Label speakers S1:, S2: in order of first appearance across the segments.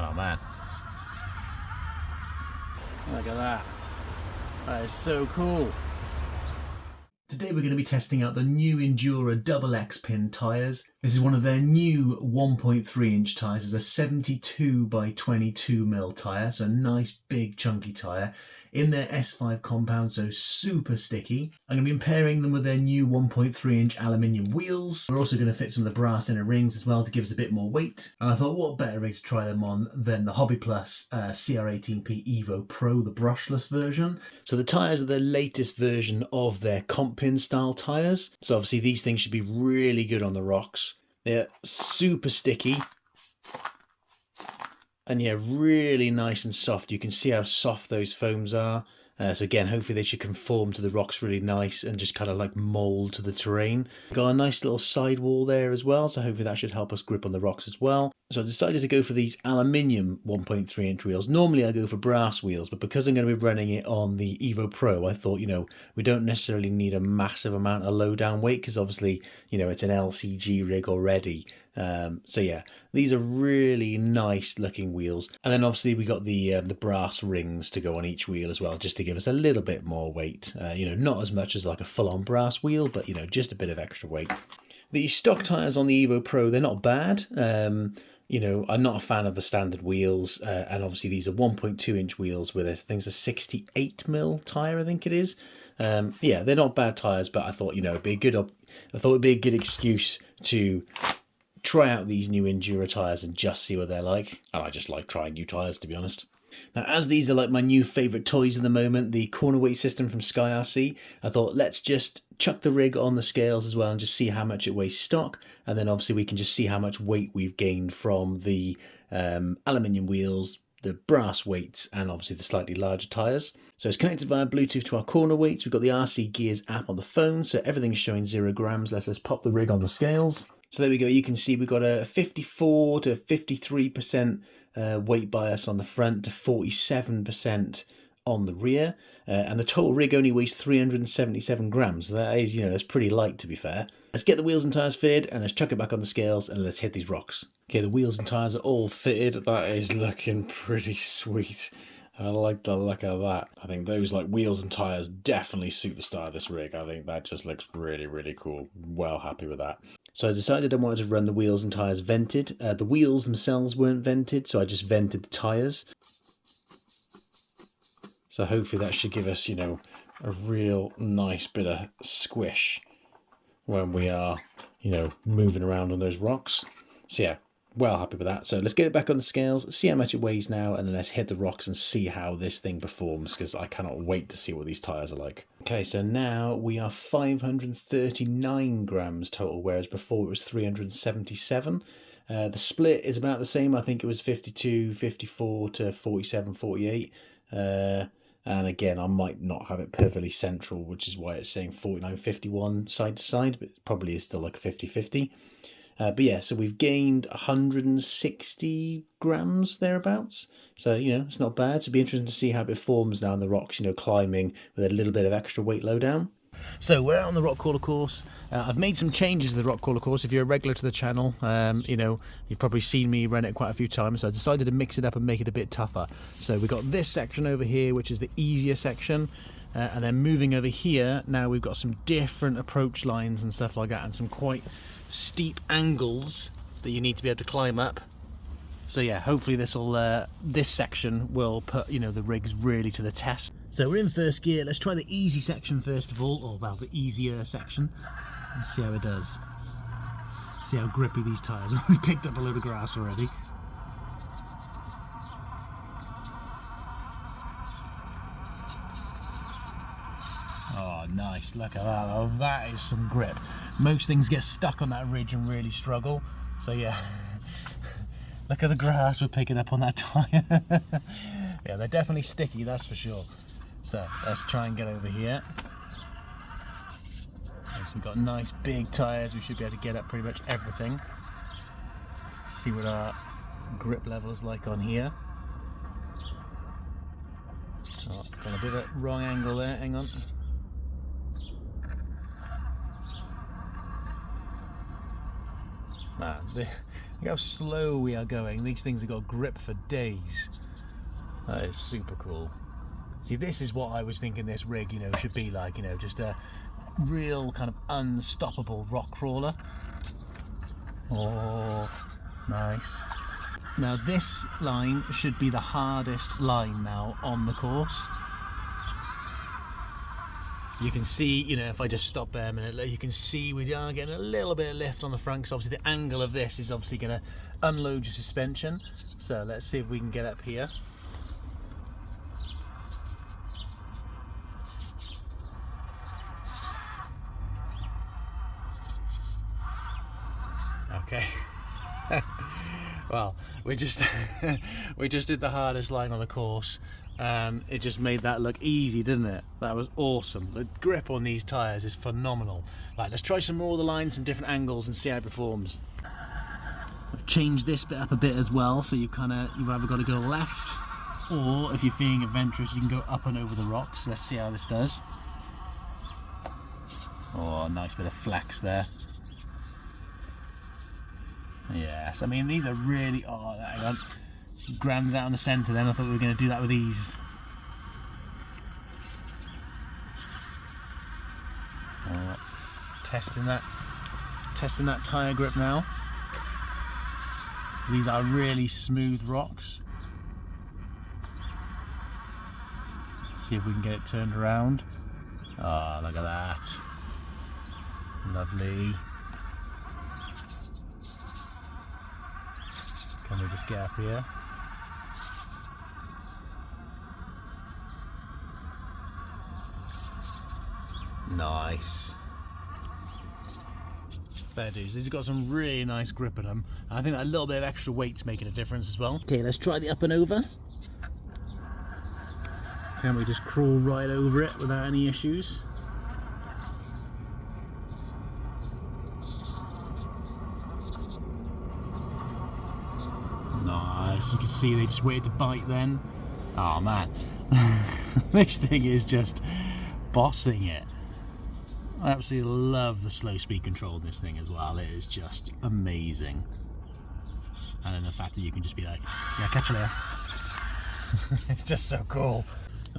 S1: Oh man. Look at that. That is so cool. Today we're going to be testing out the new Injora XHX pin tyres. This is one of their new 1.3 inch tyres. It's a 72 by 22mm tyre, so a nice big chunky tyre in their S5 compound, so super sticky. I'm going to be pairing them with their new 1.3 inch aluminium wheels. We're also going to fit some of the brass inner rings as well to give us a bit more weight. And I thought, what better rig to try them on than the Hobbyplus CR18P Evo Pro, the brushless version. So the tyres are the latest version of their comp pin style tyres. So obviously these things should be really good on the rocks. They're super sticky. And yeah, really nice and soft. You can see how soft those foams are. So again, hopefully they should conform to the rocks really nice and just kind of like mould to the terrain. Got a nice little sidewall there as well, so hopefully that should help us grip on the rocks as well. So I decided to go for these aluminium 1.3 inch wheels. Normally I go for brass wheels, but because I'm going to be running it on the Evo Pro, I thought, you know, we don't necessarily need a massive amount of low down weight because obviously, you know, it's an LCG rig already. So yeah, these are really nice looking wheels. And then obviously we got the brass rings to go on each wheel as well, just to give us a little bit more weight. You know, not as much as like a full-on brass wheel, but you know, just a bit of extra weight. The stock tyres on the Evo Pro, they're not bad. You know, I'm not a fan of the standard wheels, and obviously these are 1.2 inch wheels with, I think it's a 68mm tyre, I think it is. Yeah, they're not bad tyres, but I thought, you know, it'd be a good excuse to try out these new Injora tyres and just see what they're like. And I just like trying new tyres, to be honest. Now, as these are like my new favourite toys at the moment, the corner weight system from Sky RC, I thought let's just chuck the rig on the scales as well and just see how much it weighs stock. And then obviously we can just see how much weight we've gained from the aluminium wheels, the brass weights, and obviously the slightly larger tyres. So it's connected via Bluetooth to our corner weights. We've got the RC Gears app on the phone, so everything's showing 0 grams. Let's pop the rig on the scales. So there we go, you can see we've got a 54 to 53% weight bias on the front to 47% on the rear. And the total rig only weighs 377 grams. That is, you know, that's pretty light to be fair. Let's get the wheels and tyres fitted and let's chuck it back on the scales and let's hit these rocks. Okay, the wheels and tyres are all fitted. That is looking pretty sweet. I like the look of that. I think those like wheels and tyres definitely suit the style of this rig. I think that just looks really, really cool. Well happy with that. So I decided I wanted to run the wheels and tyres vented. The wheels themselves weren't vented, so I just vented the tyres. So hopefully that should give us, you know, a real nice bit of squish when we are, you know, moving around on those rocks. So yeah, well happy with that. So let's get it back on the scales, see how much it weighs now, and then let's hit the rocks and see how this thing performs, because I cannot wait to see what these tyres are like. Okay, so now we are 539 grams total, whereas before it was 377. The split is about the same. I think it was 52, 54 to 47, 48. And again, I might not have it perfectly central, which is why it's saying 49, 51 side to side, but it probably is still like 50-50. But yeah, so we've gained 160 grams thereabouts. So, you know, it's not bad. So it'll be interesting to see how it performs now on the rocks, you know, climbing with a little bit of extra weight low down. So we're out on the rock crawler course. I've made some changes to the rock crawler course. If you're a regular to the channel, you know, you've probably seen me run it quite a few times. So I decided to mix it up and make it a bit tougher. So we've got this section over here, which is the easier section. And then moving over here, now we've got some different approach lines and stuff like that, and some quite steep angles that you need to be able to climb up. So yeah, hopefully this section will put, you know, the rigs really to the test. So we're in first gear. Let's try the easy section first of all, or well, the easier section. Let's see how it does. See how grippy these tyres are. We picked up a load of grass already. Oh, nice. Look at that. Oh, that is some grip. Most things get stuck on that ridge and really struggle. So yeah, look at the grass we're picking up on that tyre. Yeah, they're definitely sticky, that's for sure. So let's try and get over here. So we've got nice big tyres. We should be able to get up pretty much everything. See what our grip level is like on here. Oh, got a bit of a wrong angle there, hang on. Look how slow we are going. These things have got grip for days. That is super cool. See, this is what I was thinking this rig, you know, should be like, you know, just a real kind of unstoppable rock crawler. Oh, nice. Now this line should be the hardest line now on the course. You can see, you know, if I just stop there a minute, you can see we are getting a little bit of lift on the front, because obviously the angle of this is obviously going to unload your suspension. So let's see if we can get up here. Okay. Well, we just did the hardest line on the course, and it just made that look easy, didn't it? That was awesome. The grip on these tyres is phenomenal. Right, let's try some more of the lines, some different angles, and see how it performs. I've changed this bit up a bit as well, so you've either got to go left, or if you're feeling adventurous, you can go up and over the rocks. Let's see how this does. Oh, nice bit of flex there. Yes, I mean, these are really, oh, hang on, grounded out in the centre then. I thought we were going to do that with ease. Oh, testing that tyre grip now. These are really smooth rocks. Let's see if we can get it turned around. Oh, look at that. Lovely. Can we just get up here? Nice. Fair dues. These have got some really nice grip in them. I think that a little bit of extra weight's making a difference as well. Okay, let's try the up and over. Can we just crawl right over it without any issues? Nice. You can see they just waited to bite then. Oh man. This thing is just bossing it. I absolutely love the slow speed control in this thing as well. It is just amazing. And then the fact that you can just be like, yeah, catch you later. It's just so cool.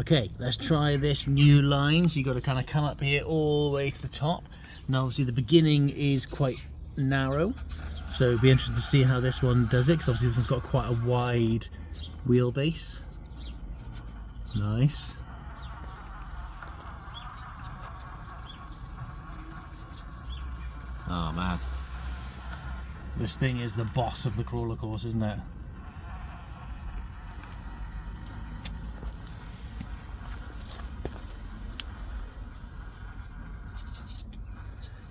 S1: Okay, let's try this new line. So you got to kind of come up here all the way to the top. Now obviously the beginning is quite narrow, so it'd be interesting to see how this one does it, because obviously this one's got quite a wide wheelbase. Nice. Oh man, this thing is the boss of the crawler course, isn't it?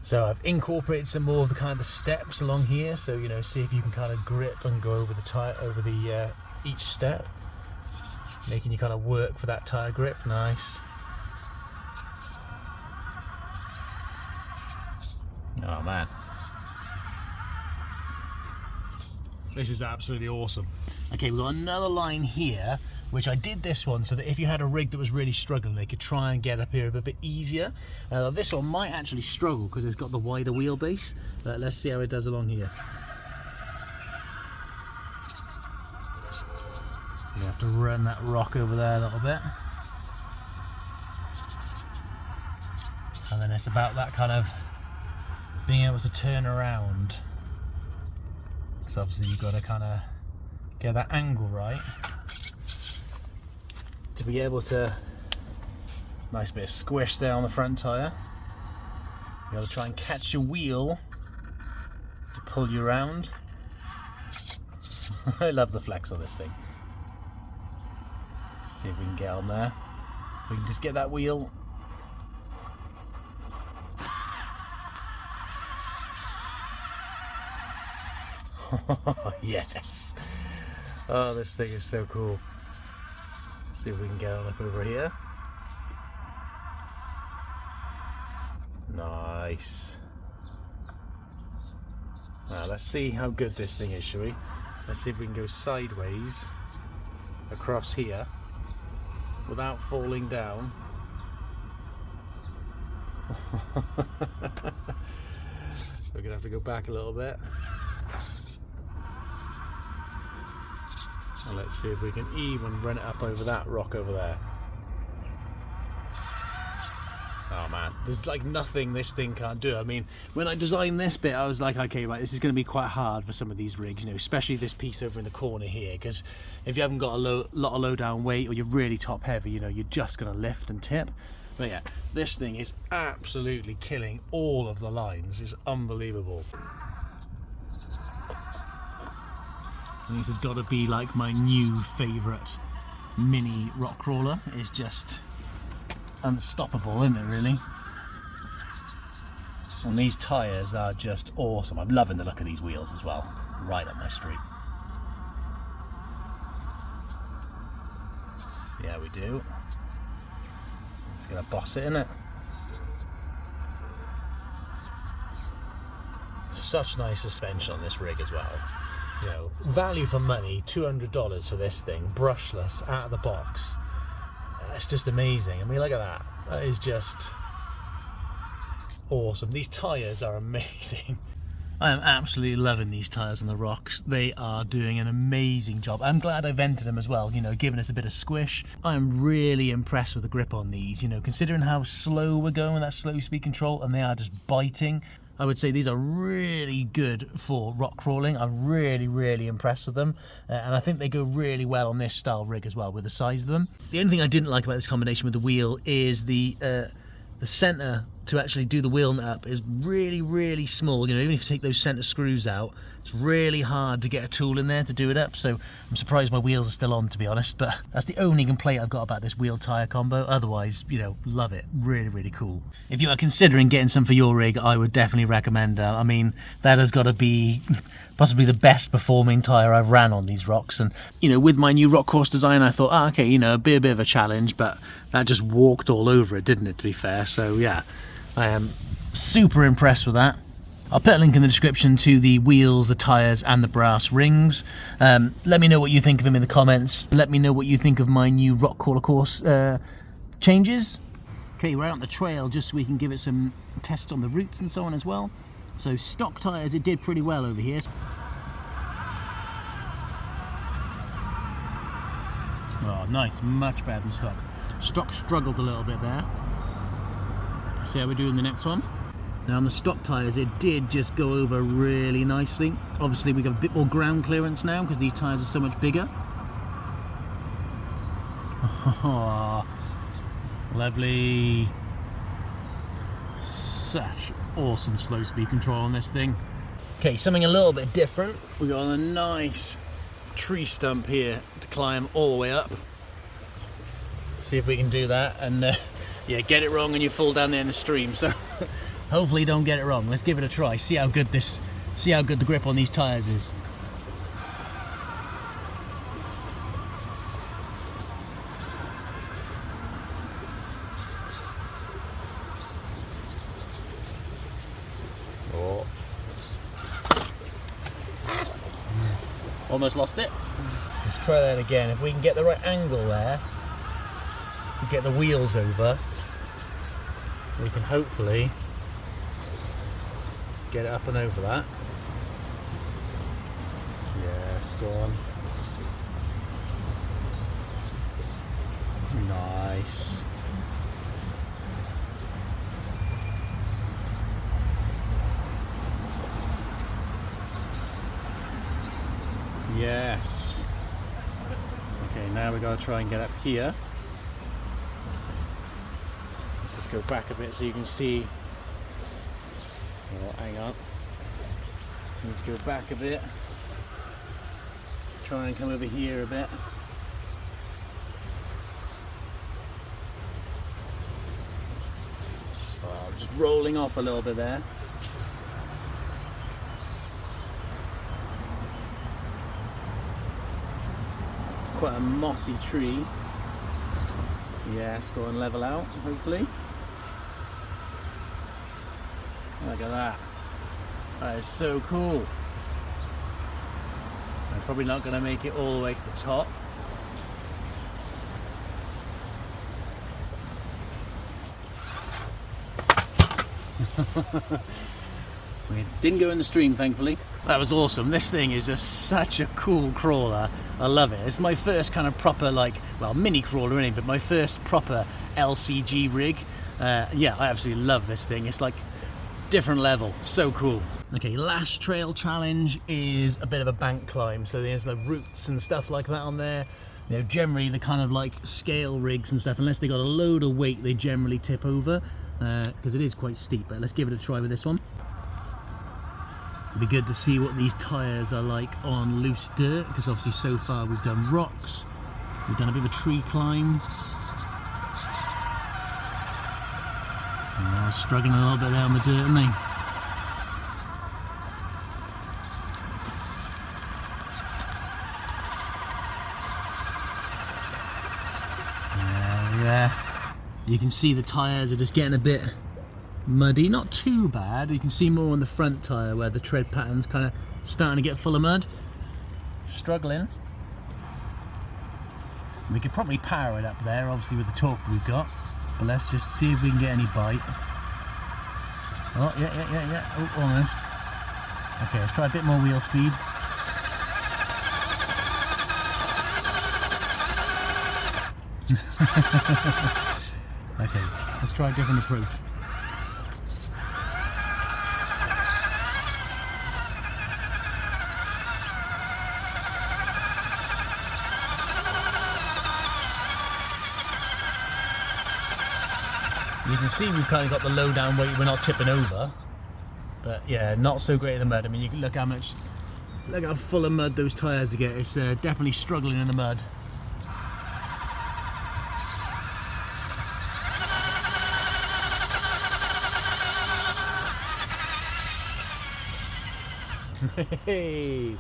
S1: So I've incorporated some more of the kind of the steps along here, so you know, see if you can kind of grip and go over the tire, over the each step, making you kind of work for that tire grip. Nice. Oh man, this is absolutely awesome. Okay, we've got another line here, which I did this one so that if you had a rig that was really struggling, they could try and get up here a bit easier. This one might actually struggle because it's got the wider wheelbase. Let's see how it does along here. You have to run that rock over there a little bit. And then it's about that kind of being able to turn around. So obviously you've got to kind of get that angle right to be able to, nice bit of squish there on the front tyre. You got to try and catch your wheel to pull you around. I love the flex on this thing. See if we can get on there. We can just get that wheel. Yes. Oh, this thing is so cool. Let's see if we can get on up over here. Nice. Now let's see how good this thing is, shall we? Let's see if we can go sideways across here without falling down. We're gonna have to go back a little bit. And let's see if we can even run it up over that rock over there. Oh man, there's like nothing this thing can't do. I mean, when I designed this bit, I was like, okay, right, this is going to be quite hard for some of these rigs, you know, especially this piece over in the corner here, because if you haven't got a lot of low down weight, or you're really top heavy, you know, you're just going to lift and tip. But yeah, this thing is absolutely killing all of the lines. It's unbelievable. And this has got to be like my new favourite mini rock crawler. It's just unstoppable, isn't it, really? And these tyres are just awesome. I'm loving the look of these wheels as well, right up my street. See how we do. Just gonna boss it, innit? Such nice suspension on this rig as well. You know, value for money, $200 for this thing, brushless, out of the box. It's just amazing. I mean, look at that. That is just awesome. These tyres are amazing. I am absolutely loving these tyres on the rocks. They are doing an amazing job. I'm glad I vented them as well, you know, giving us a bit of squish. I'm really impressed with the grip on these, you know, considering how slow we're going with that slow speed control, and they are just biting. I would say these are really good for rock crawling. I'm really impressed with them, and I think they go really well on this style rig as well with the size of them. The only thing I didn't like about this combination with the wheel is the center to actually do the wheel nut up is really small. You know, even if you take those center screws out, it's really hard to get a tool in there to do it up. So I'm surprised my wheels are still on, to be honest, but that's the only complaint I've got about this wheel tire combo. Otherwise, you know, love it. Really cool. If you are considering getting some for your rig, I would definitely recommend I mean, that has got to be possibly the best performing tire I've ran on these rocks. And you know, with my new rock course design, I thought, okay, you know, it'd be a bit of a challenge, but that just walked all over it, didn't it, to be fair? So yeah, I am super impressed with that. I'll put a link in the description to the wheels, the tyres and the brass rings. Let me know what you think of them in the comments. Let me know what you think of my new rock crawler course changes. Okay, we're out on the trail just so we can give it some tests on the roots and so on as well. So stock tyres, it did pretty well over here. Oh, nice, much better than stock. Stock struggled a little bit there. See how we do in the next one. Now on the stock tyres, it did just go over really nicely. Obviously we've got a bit more ground clearance now because these tyres are so much bigger. Oh, lovely. Such awesome slow speed control on this thing. Okay, something a little bit different. We've got a nice tree stump here to climb all the way up. See if we can do that, and yeah, get it wrong and you fall down there in the stream. So hopefully don't get it wrong. Let's give it a try. See how good the grip on these tyres is. Oh. Almost lost it. Let's try that again. If we can get the right angle there, get the wheels over, we can hopefully get it up and over that. Yes, go on. Nice. Yes. Okay, now we got to try and get up here. Let's just go back a bit so you can see. Oh, hang on. Let's go back a bit. Try and come over here a bit. Oh, just rolling off a little bit there. It's quite a mossy tree. Yeah, let's go and level out, hopefully. Look at that. That is so cool. I'm probably not going to make it all the way to the top. We didn't go in the stream, thankfully. That was awesome. This thing is just such a cool crawler. I love it. It's my first kind of proper, like, well, mini crawler in it, but my first proper LCG rig. Yeah, I absolutely love this thing. It's like different level. So cool. Okay, last trail challenge is a bit of a bank climb. So there's the roots and stuff like that on there. You know, generally the kind of like scale rigs and stuff, unless they got a load of weight, they generally tip over because it is quite steep. But let's give it a try with this one. It'd be good to see what these tyres are like on loose dirt, because obviously so far we've done rocks, we've done a bit of a tree climb. Struggling a little bit there on the dirt, aren't they? Yeah, you can see the tyres are just getting a bit muddy, not too bad. You can see more on the front tyre where the tread pattern's kind of starting to get full of mud. Struggling. We could probably power it up there, obviously with the torque we've got, but let's just see if we can get any bite. Oh, yeah. Oh, almost. Okay, let's try a bit more wheel speed. Okay, let's try a different approach. You can see we've kind of got the low down weight, we're not tipping over. But yeah, not so great in the mud. I mean, you can look how full of mud those tyres get. It's definitely struggling in the mud. Hey!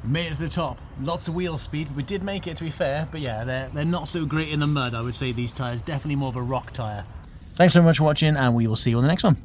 S1: We made it to the top. Lots of wheel speed. We did make it, to be fair, but yeah, they're not so great in the mud. I would say these tyres, definitely more of a rock tyre. Thanks so much for watching, and we will see you on the next one.